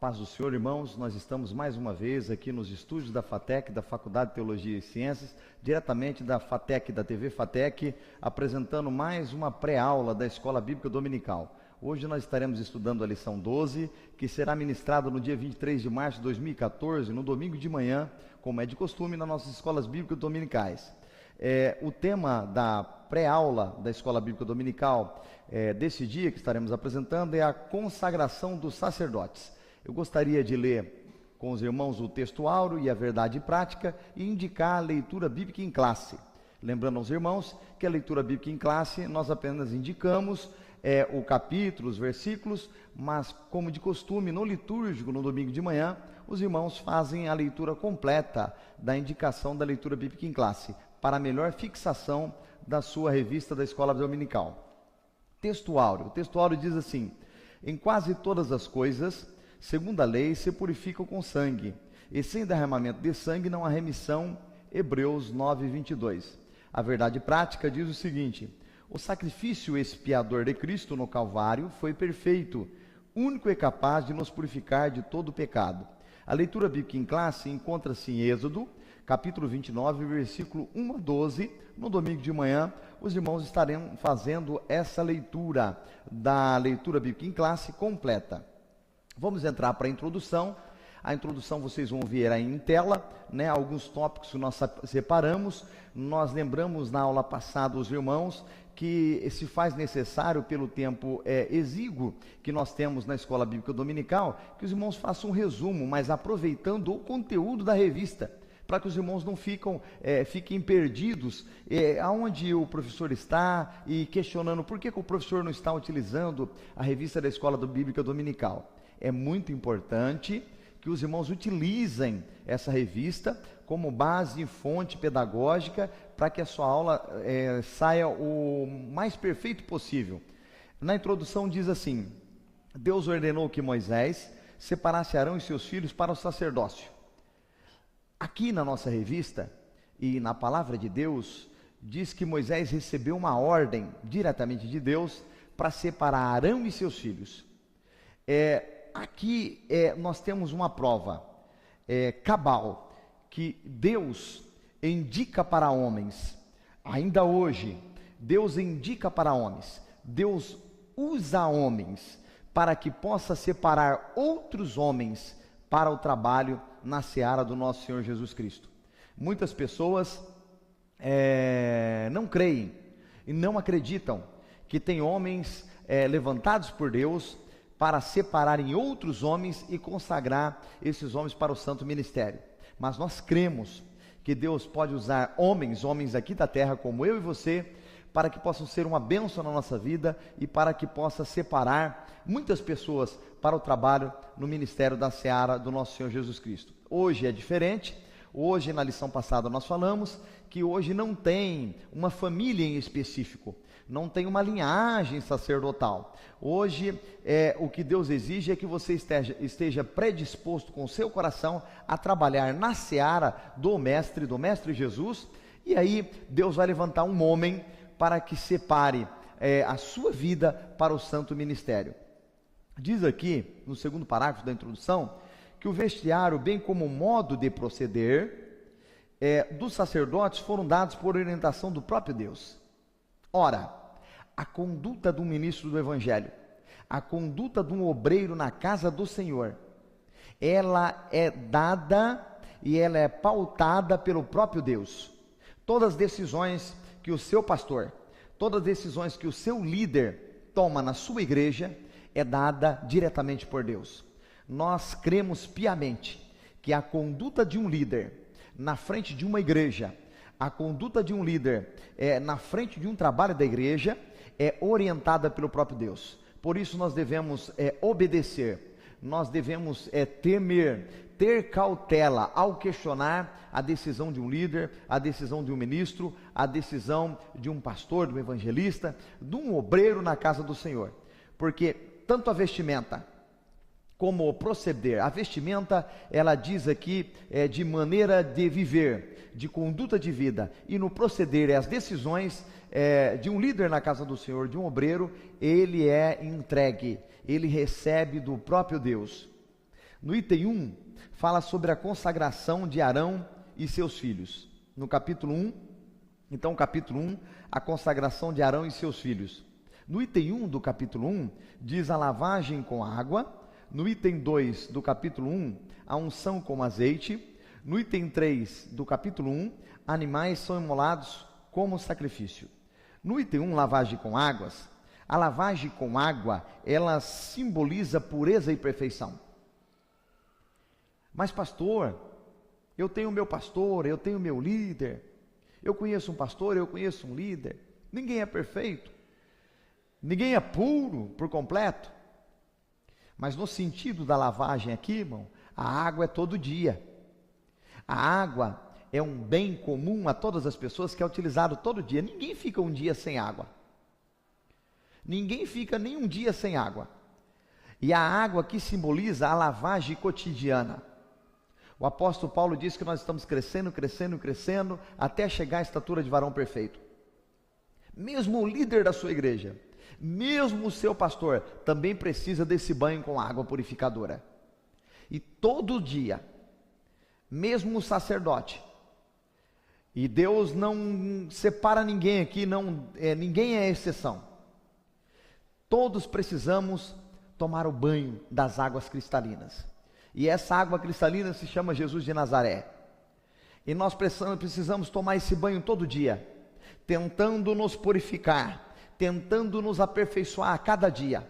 paz do Senhor, irmãos, nós estamos mais uma vez aqui nos estúdios da FATEC, da Faculdade de Teologia e Ciências, diretamente da FATEC, da TV FATEC, apresentando mais uma pré-aula da Escola Bíblica Dominical. Hoje nós estaremos estudando a lição 12, que será ministrada no dia 23 de março de 2014, no domingo de manhã, como é de costume nas nossas escolas bíblicas dominicais. O tema da pré-aula da Escola Bíblica Dominical desse dia que estaremos apresentando é a consagração dos sacerdotes. Eu gostaria de ler com os irmãos o texto áureo e a verdade prática e indicar a leitura bíblica em classe. Lembrando aos irmãos que a leitura bíblica em classe nós apenas indicamos o capítulo, os versículos, mas como de costume no litúrgico, no domingo de manhã, os irmãos fazem a leitura completa da indicação da leitura bíblica em classe, para melhor fixação da sua revista da Escola Dominical. Texto áureo. O texto áureo diz assim: em quase todas as coisas, segundo a lei, se purificam com sangue, e sem derramamento de sangue não há remissão. Hebreus 9, 22. A verdade prática diz o seguinte: o sacrifício expiador de Cristo no Calvário foi perfeito, único e capaz de nos purificar de todo o pecado. A leitura bíblica em classe encontra-se em Êxodo, capítulo 29, versículo 1 a 12. No domingo de manhã, os irmãos estarão fazendo essa leitura da leitura bíblica em classe completa. Vamos entrar para a introdução. A introdução vocês vão ver aí em tela, alguns tópicos que nós separamos. Nós lembramos na aula passada os irmãos que se faz necessário, pelo tempo exíguo que nós temos na Escola Bíblica Dominical, que os irmãos façam um resumo, mas aproveitando o conteúdo da revista, para que os irmãos não fiquem perdidos aonde o professor está e questionando por que o professor não está utilizando a revista da Escola Bíblica Dominical. É muito importante que os irmãos utilizem essa revista como base e fonte pedagógica para que a sua aula saia o mais perfeito possível. Na introdução diz assim: Deus ordenou que Moisés separasse Arão e seus filhos para o sacerdócio. Aqui na nossa revista e na palavra de Deus, diz que Moisés recebeu uma ordem diretamente de Deus para separar Arão e seus filhos. Aqui nós temos uma prova cabal, que Deus indica para homens, ainda hoje, Deus indica para homens, Deus usa homens para que possa separar outros homens para o trabalho na seara do nosso Senhor Jesus Cristo. Muitas pessoas não creem e não acreditam que tem homens levantados por Deus para separarem outros homens e consagrar esses homens para o santo ministério. Mas nós cremos que Deus pode usar homens aqui da terra como eu e você, para que possam ser uma bênção na nossa vida e para que possa separar muitas pessoas para o trabalho no ministério da seara do nosso Senhor Jesus Cristo. Hoje é diferente. Hoje, na lição passada, nós falamos que hoje não tem uma família em específico, não tem uma linhagem sacerdotal. Hoje, o que Deus exige é que você esteja predisposto com o seu coração a trabalhar na seara do Mestre Jesus, e aí Deus vai levantar um homem para que separe a sua vida para o santo ministério. Diz aqui, no segundo parágrafo da introdução, que o vestiário, bem como o modo de proceder dos sacerdotes, foram dados por orientação do próprio Deus. Ora, a conduta de um ministro do Evangelho, a conduta de um obreiro na casa do Senhor, ela é dada e ela é pautada pelo próprio Deus. Todas as decisões que o seu pastor, todas as decisões que o seu líder toma na sua igreja, é dada diretamente por Deus. Nós cremos piamente que a conduta de um líder na frente de uma igreja, a conduta de um líder na frente de um trabalho da igreja, é orientada pelo próprio Deus. Por isso nós devemos obedecer, nós devemos temer, ter cautela ao questionar a decisão de um líder, a decisão de um ministro, a decisão de um pastor, de um evangelista, de um obreiro na casa do Senhor. Porque tanto a vestimenta como o proceder, a vestimenta, ela diz aqui de maneira de viver, de conduta de vida, e no proceder as decisões de um líder na casa do Senhor, de um obreiro, ele é entregue, ele recebe do próprio Deus. No item 1, fala sobre a consagração de Arão e seus filhos. No capítulo 1, então capítulo 1, a consagração de Arão e seus filhos. No item 1 do capítulo 1, diz a lavagem com água. No item 2 do capítulo 1, a unção com azeite. No item 3 do capítulo 1, animais são imolados como sacrifício. No item 1, lavagem com águas, a lavagem com água, ela simboliza pureza e perfeição. Mas pastor, eu tenho meu pastor, eu tenho meu líder, eu conheço um pastor, eu conheço um líder, ninguém é perfeito, ninguém é puro por completo. Mas no sentido da lavagem aqui, irmão, a água é todo dia. A água é um bem comum a todas as pessoas que é utilizado todo dia. Ninguém fica um dia sem água. Ninguém fica nem um dia sem água. E a água aqui simboliza a lavagem cotidiana. O apóstolo Paulo diz que nós estamos crescendo, crescendo, crescendo, até chegar à estatura de varão perfeito. Mesmo o líder da sua igreja, mesmo o seu pastor, também precisa desse banho com água purificadora. E todo dia, mesmo o sacerdote, e Deus não separa ninguém aqui, ninguém é exceção. Todos precisamos tomar o banho das águas cristalinas. E essa água cristalina se chama Jesus de Nazaré. E nós precisamos tomar esse banho todo dia, tentando nos purificar, tentando nos aperfeiçoar a cada dia.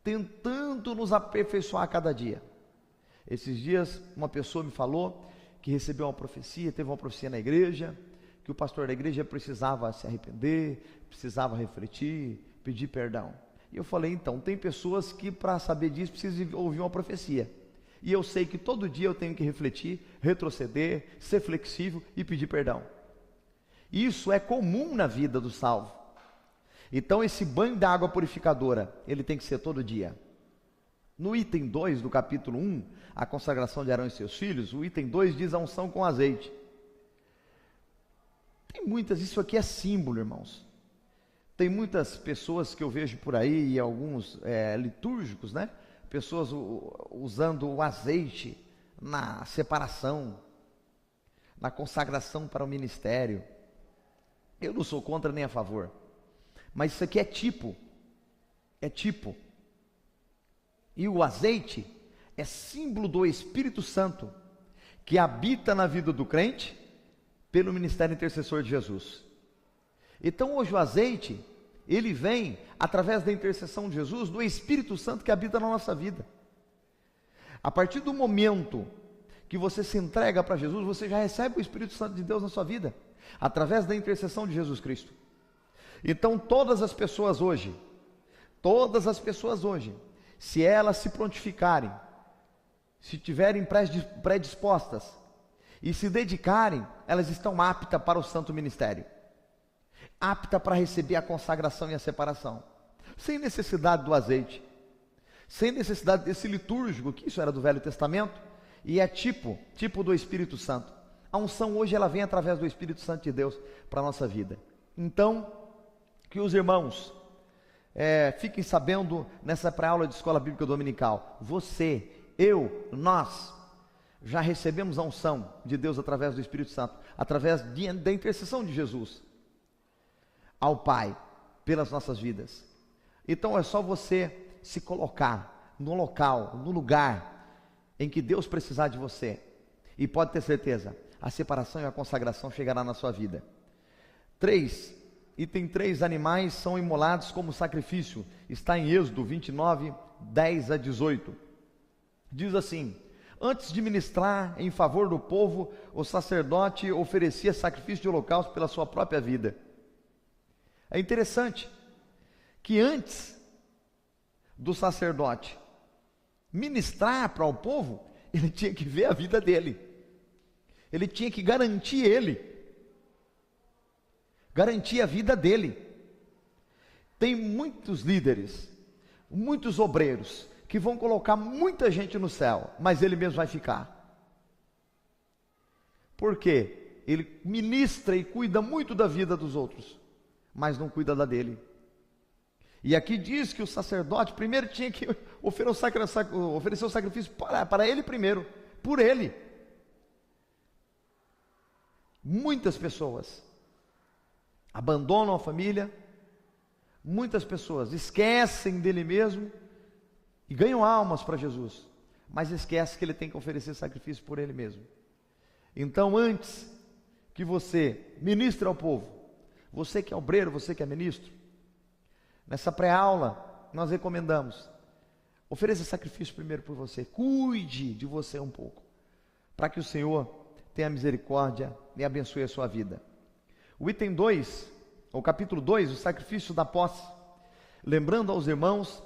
Tentando nos aperfeiçoar a cada dia. Esses dias uma pessoa me falou que recebeu uma profecia, teve uma profecia na igreja, que o pastor da igreja precisava se arrepender, precisava refletir, pedir perdão. E eu falei, então, tem pessoas que para saber disso precisam ouvir uma profecia. E eu sei que todo dia eu tenho que refletir, retroceder, ser flexível e pedir perdão. Isso é comum na vida do salvo. Então esse banho da água purificadora, ele tem que ser todo dia. No item 2 do capítulo 1, a consagração de Arão e seus filhos, o item 2 diz a unção com azeite. Tem muitas, isso aqui é símbolo, irmãos. Tem muitas pessoas que eu vejo por aí, e alguns litúrgicos, né? Pessoas usando o azeite na separação, na consagração para o ministério. Eu não sou contra nem a favor, mas isso aqui é tipo. E o azeite é símbolo do Espírito Santo, que habita na vida do crente, pelo ministério intercessor de Jesus. Então hoje o azeite, ele vem através da intercessão de Jesus, do Espírito Santo que habita na nossa vida. A partir do momento que você se entrega para Jesus, você já recebe o Espírito Santo de Deus na sua vida, através da intercessão de Jesus Cristo. Então todas as pessoas hoje, se elas se prontificarem, se tiverem predispostas e se dedicarem, elas estão aptas para o santo ministério, apta para receber a consagração e a separação, sem necessidade do azeite, sem necessidade desse litúrgico, que isso era do Velho Testamento, e é tipo do Espírito Santo. A unção hoje ela vem através do Espírito Santo de Deus para a nossa vida. Então, que os irmãos fiquem sabendo nessa pré-aula de escola bíblica dominical, você, eu, nós, já recebemos a unção de Deus através do Espírito Santo, através da intercessão de Jesus ao Pai, pelas nossas vidas. Então é só você se colocar no local, no lugar em que Deus precisar de você, e pode ter certeza, a separação e a consagração chegará na sua vida. 3, item 3, animais são imolados como sacrifício, está em Êxodo 29, 10 a 18, diz assim: antes de ministrar em favor do povo, o sacerdote oferecia sacrifício de holocausto pela sua própria vida. É interessante que antes do sacerdote ministrar para o povo, ele tinha que ver a vida dele, ele tinha que garantir a vida dele. Tem muitos líderes, muitos obreiros, que vão colocar muita gente no céu, mas ele mesmo vai ficar. Por quê? Ele ministra e cuida muito da vida dos outros, mas não cuida da dele. E aqui diz que o sacerdote primeiro tinha que oferecer o sacrifício para ele primeiro, por ele. Muitas pessoas abandonam a família, muitas pessoas esquecem dele mesmo e ganham almas para Jesus, mas esquece que ele tem que oferecer sacrifício por ele mesmo. Então, antes que você ministre ao povo, você que é obreiro, você que é ministro, nessa pré-aula nós recomendamos: ofereça sacrifício primeiro por você, cuide de você um pouco, para que o Senhor tenha misericórdia e abençoe a sua vida. O item 2, o capítulo 2, o sacrifício da posse. Lembrando aos irmãos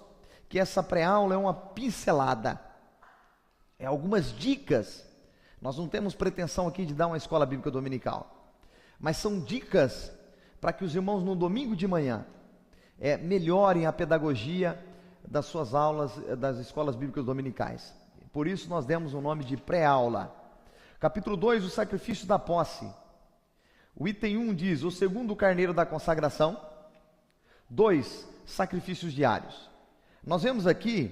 que essa pré-aula é uma pincelada, é algumas dicas. Nós não temos pretensão aqui de dar uma escola bíblica dominical, mas são dicas para que os irmãos no domingo de manhã melhorem a pedagogia das suas aulas, das escolas bíblicas dominicais. Por isso nós demos o nome de pré-aula. Capítulo 2, o sacrifício da posse. O item 1 diz: o segundo carneiro da consagração. 2, sacrifícios diários. Nós vemos aqui,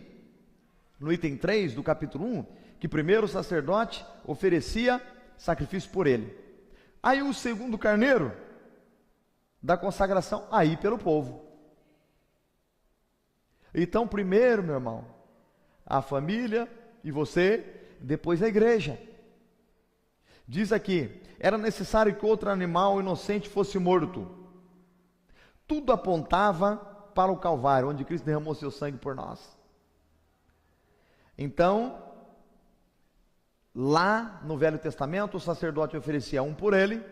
no item 3 do capítulo 1, que primeiro o sacerdote oferecia sacrifício por ele. Aí o segundo carneiro da consagração, aí pelo povo. Então primeiro, meu irmão, a família e você, depois a igreja. Diz aqui: era necessário que outro animal inocente fosse morto. Tudo apontava para o Calvário, onde Cristo derramou seu sangue por nós. Então, lá no Velho Testamento, o sacerdote oferecia um por ele,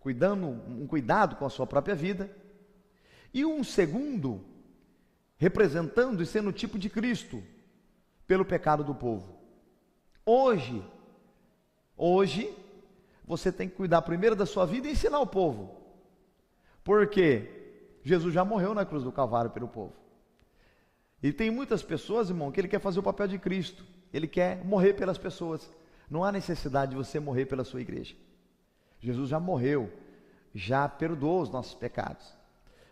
um cuidado com a sua própria vida, e um segundo, representando e sendo o tipo de Cristo, pelo pecado do povo. Hoje, você tem que cuidar primeiro da sua vida e ensinar o povo, porque Jesus já morreu na cruz do Calvário pelo povo. E tem muitas pessoas, irmão, que ele quer fazer o papel de Cristo, ele quer morrer pelas pessoas. Não há necessidade de você morrer pela sua igreja. Jesus já morreu, já perdoou os nossos pecados.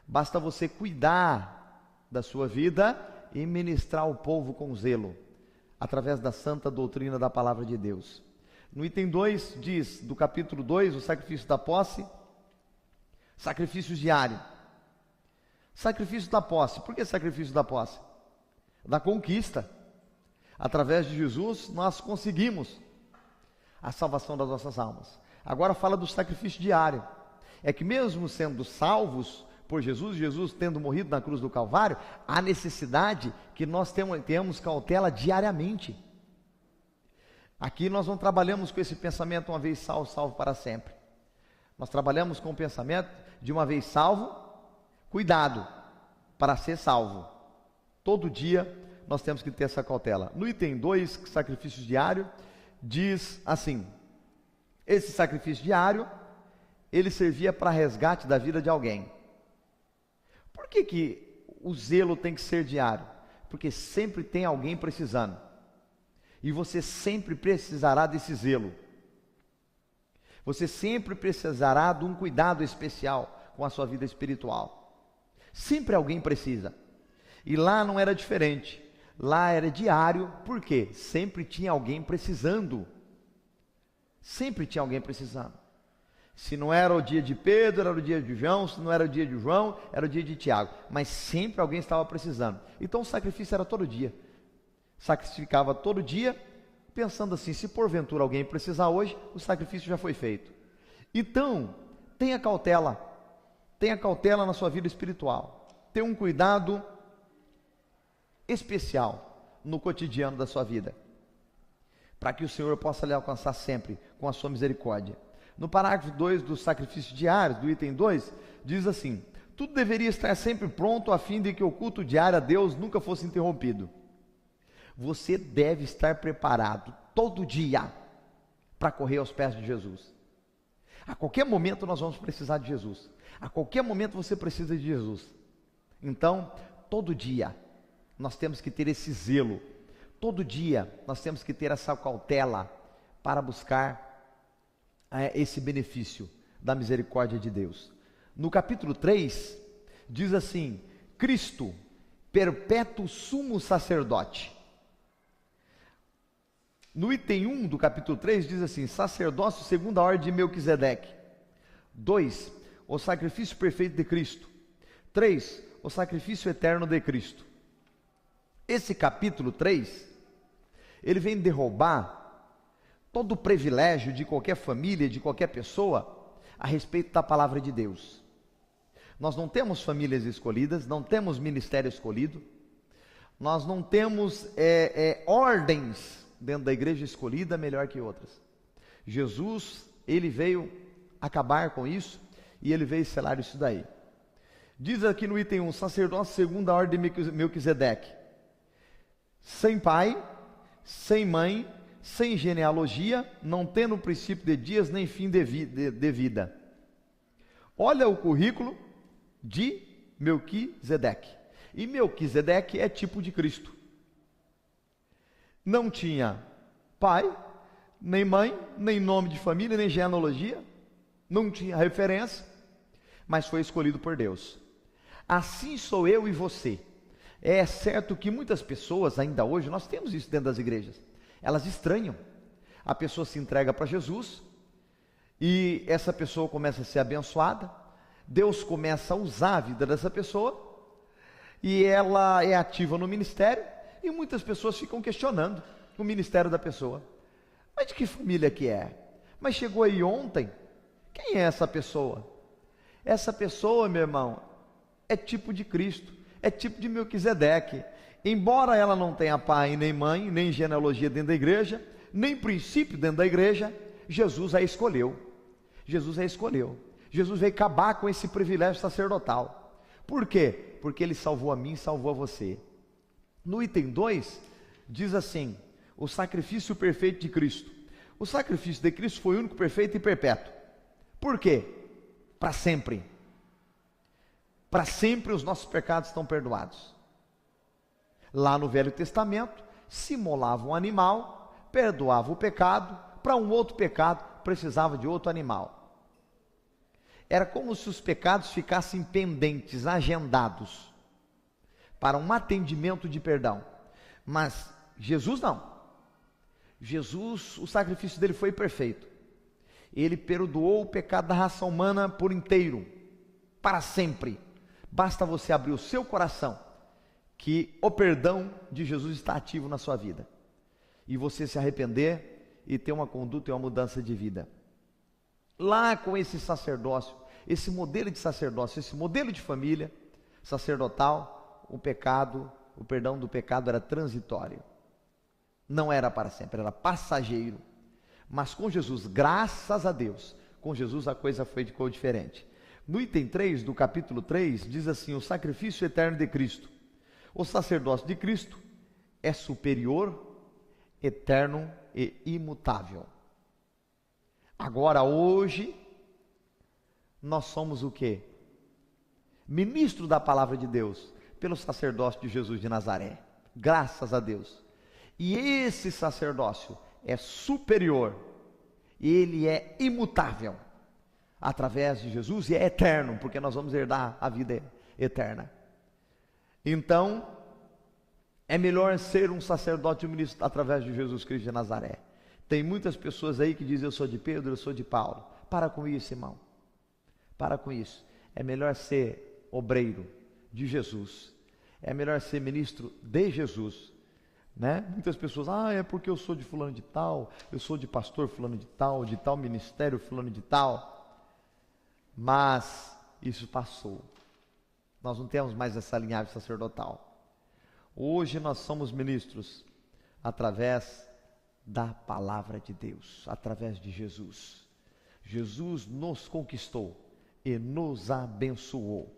Basta você cuidar da sua vida e ministrar ao povo com zelo, através da santa doutrina da palavra de Deus. No item 2 diz, do capítulo 2, o sacrifício da posse, sacrifícios diários. Sacrifício da posse. Por que sacrifício da posse? Da conquista. Através de Jesus nós conseguimos a salvação das nossas almas. Agora fala do sacrifício diário. É que mesmo sendo salvos por Jesus, Jesus tendo morrido na cruz do Calvário, há necessidade que nós tenhamos cautela diariamente. Aqui nós não trabalhamos com esse pensamento: uma vez salvo, salvo para sempre. Nós trabalhamos com o pensamento de uma vez salvo, cuidado para ser salvo. Todo dia nós temos que ter essa cautela. No item 2, sacrifício diário, diz assim: esse sacrifício diário, ele servia para resgate da vida de alguém. Por que o zelo tem que ser diário? Porque sempre tem alguém precisando, e você sempre precisará desse zelo. Você sempre precisará de um cuidado especial com a sua vida espiritual. Sempre alguém precisa. E lá não era diferente. Lá era diário, porque sempre tinha alguém precisando. Sempre tinha alguém precisando. Se não era o dia de Pedro, era o dia de João. Se não era o dia de João, era o dia de Tiago. Mas sempre alguém estava precisando. Então o sacrifício era todo dia. Sacrificava todo dia, pensando assim: se porventura alguém precisar hoje, o sacrifício já foi feito. Então, tenha cautela na sua vida espiritual. Tenha um cuidado especial no cotidiano da sua vida, para que o Senhor possa lhe alcançar sempre com a sua misericórdia. No parágrafo 2 dos sacrifícios diários, do item 2, diz assim: tudo deveria estar sempre pronto a fim de que o culto diário a Deus nunca fosse interrompido. Você deve estar preparado todo dia para correr aos pés de Jesus. A qualquer momento nós vamos precisar de Jesus. A qualquer momento você precisa de Jesus. Então, todo dia nós temos que ter esse zelo. Todo dia nós temos que ter essa cautela para buscar esse benefício da misericórdia de Deus. No capítulo 3, diz assim: Cristo, perpétuo sumo sacerdote. No item 1 do capítulo 3 diz assim: sacerdócio segundo a ordem de Melquisedeque. 2, o sacrifício perfeito de Cristo. 3, o sacrifício eterno de Cristo. Esse capítulo 3, ele vem derrubar todo o privilégio de qualquer família, de qualquer pessoa, a respeito da palavra de Deus. Nós não temos famílias escolhidas, não temos ministério escolhido, nós não temos ordens dentro da igreja escolhida melhor que outras. Jesus, ele veio acabar com isso, e ele veio selar isso daí. Diz aqui no item 1, sacerdócio segundo a ordem de Melquisedeque, sem pai, sem mãe, sem genealogia, não tendo princípio de dias, nem fim de vida. Olha o currículo de Melquisedeque. E Melquisedeque é tipo de Cristo. Não tinha pai, nem mãe, nem nome de família, nem genealogia, não tinha referência, mas foi escolhido por Deus. Assim sou eu e você. É certo que muitas pessoas, ainda hoje, nós temos isso dentro das igrejas, elas estranham. A pessoa se entrega para Jesus, e essa pessoa começa a ser abençoada, Deus começa a usar a vida dessa pessoa, e ela é ativa no ministério, e muitas pessoas ficam questionando o ministério da pessoa. Mas de que família que é? Mas chegou aí ontem, quem é essa pessoa? Essa pessoa, meu irmão, é tipo de Cristo, é tipo de Melquisedeque. Embora ela não tenha pai, nem mãe, nem genealogia dentro da igreja, nem princípio dentro da igreja, Jesus a escolheu. Jesus a escolheu. Jesus veio acabar com esse privilégio sacerdotal. Por quê? Porque ele salvou a mim e salvou a você. No item 2, diz assim: o sacrifício perfeito de Cristo. O sacrifício de Cristo foi único, perfeito e perpétuo. Por quê? Para sempre. Para sempre os nossos pecados estão perdoados. Lá no Velho Testamento, se imolava um animal, perdoava o pecado, para um outro pecado precisava de outro animal. Era como se os pecados ficassem pendentes, agendados, para um atendimento de perdão. Mas Jesus não. Jesus, o sacrifício dele foi perfeito. Ele perdoou o pecado da raça humana por inteiro, para sempre. Basta você abrir o seu coração, que o perdão de Jesus está ativo na sua vida, e você se arrepender e ter uma conduta e uma mudança de vida. Lá com esse sacerdócio, esse modelo de sacerdócio, esse modelo de família sacerdotal, o perdão do pecado era transitório, não era para sempre, era passageiro. Mas com Jesus, graças a Deus, com Jesus a coisa ficou diferente. No item 3 do capítulo 3, diz assim: o sacrifício eterno de Cristo. O sacerdócio de Cristo é superior, eterno e imutável. Agora, hoje, nós somos o quê? Ministro da palavra de Deus, pelo sacerdócio de Jesus de Nazaré. Graças a Deus. E esse sacerdócio é superior, ele é imutável, através de Jesus, e é eterno, porque nós vamos herdar a vida eterna. Então, é melhor ser um sacerdote e um ministro através de Jesus Cristo de Nazaré. Tem muitas pessoas aí que dizem: eu sou de Pedro, eu sou de Paulo. Para com isso, irmão. Para com isso. É melhor ser obreiro de Jesus. É melhor ser ministro de Jesus, né? Muitas pessoas: é porque eu sou de fulano de tal, eu sou de pastor fulano de tal ministério fulano de tal. Mas isso passou. Nós não temos mais essa linhagem sacerdotal. Hoje nós somos ministros através da palavra de Deus, através de Jesus. Jesus nos conquistou e nos abençoou.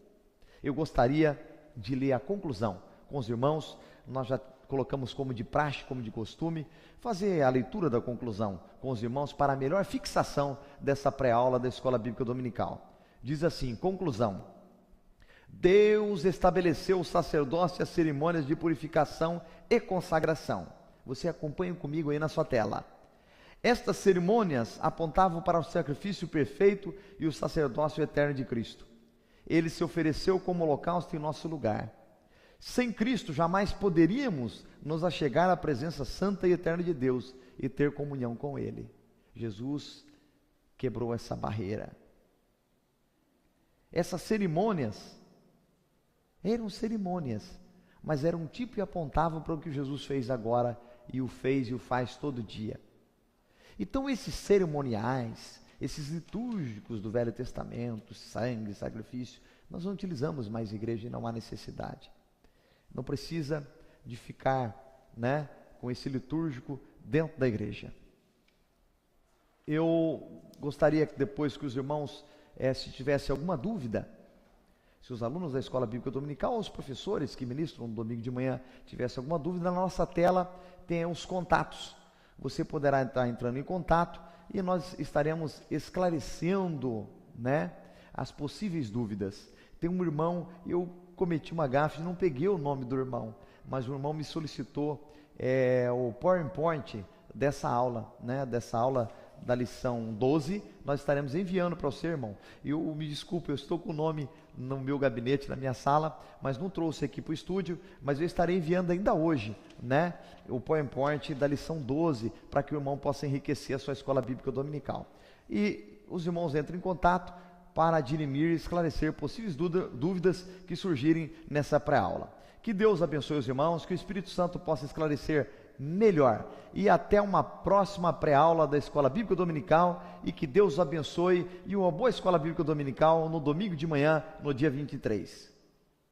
Eu gostaria de ler a conclusão com os irmãos. Nós já colocamos como de praxe, como de costume, fazer a leitura da conclusão com os irmãos para a melhor fixação dessa pré-aula da Escola Bíblica Dominical. Diz assim: conclusão. Deus estabeleceu o sacerdócio e as cerimônias de purificação e consagração. Você acompanha comigo aí na sua tela. Estas cerimônias apontavam para o sacrifício perfeito e o sacerdócio eterno de Cristo. Ele se ofereceu como holocausto em nosso lugar. Sem Cristo, jamais poderíamos nos achegar à presença santa e eterna de Deus e ter comunhão com Ele. Jesus quebrou essa barreira. Essas cerimônias eram cerimônias, mas eram um tipo e apontavam para o que Jesus fez agora, e o fez e o faz todo dia. Então esses cerimoniais, esses litúrgicos do Velho Testamento, sangue, sacrifício, nós não utilizamos mais em igreja e não há necessidade. Não precisa de ficar, com esse litúrgico dentro da igreja. Eu gostaria que depois que os irmãos, se tivesse alguma dúvida, se os alunos da Escola Bíblica Dominical ou os professores que ministram no domingo de manhã tivessem alguma dúvida, na nossa tela tem os contatos. Você poderá estar entrando em contato e nós estaremos esclarecendo, as possíveis dúvidas. Tem um irmão, eu cometi uma gafe, não peguei o nome do irmão, mas o irmão me solicitou o PowerPoint dessa aula, dessa aula da lição 12, nós estaremos enviando para você, irmão. Me desculpe, eu estou com o nome no meu gabinete, na minha sala, mas não trouxe aqui para o estúdio, mas eu estarei enviando ainda hoje, o PowerPoint da lição 12, para que o irmão possa enriquecer a sua escola bíblica dominical. E os irmãos entram em contato para dirimir e esclarecer possíveis dúvidas que surgirem nessa pré-aula. Que Deus abençoe os irmãos, que o Espírito Santo possa esclarecer melhor. E até uma próxima pré-aula da Escola Bíblica Dominical, e que Deus abençoe, e uma boa Escola Bíblica Dominical no domingo de manhã, no dia 23.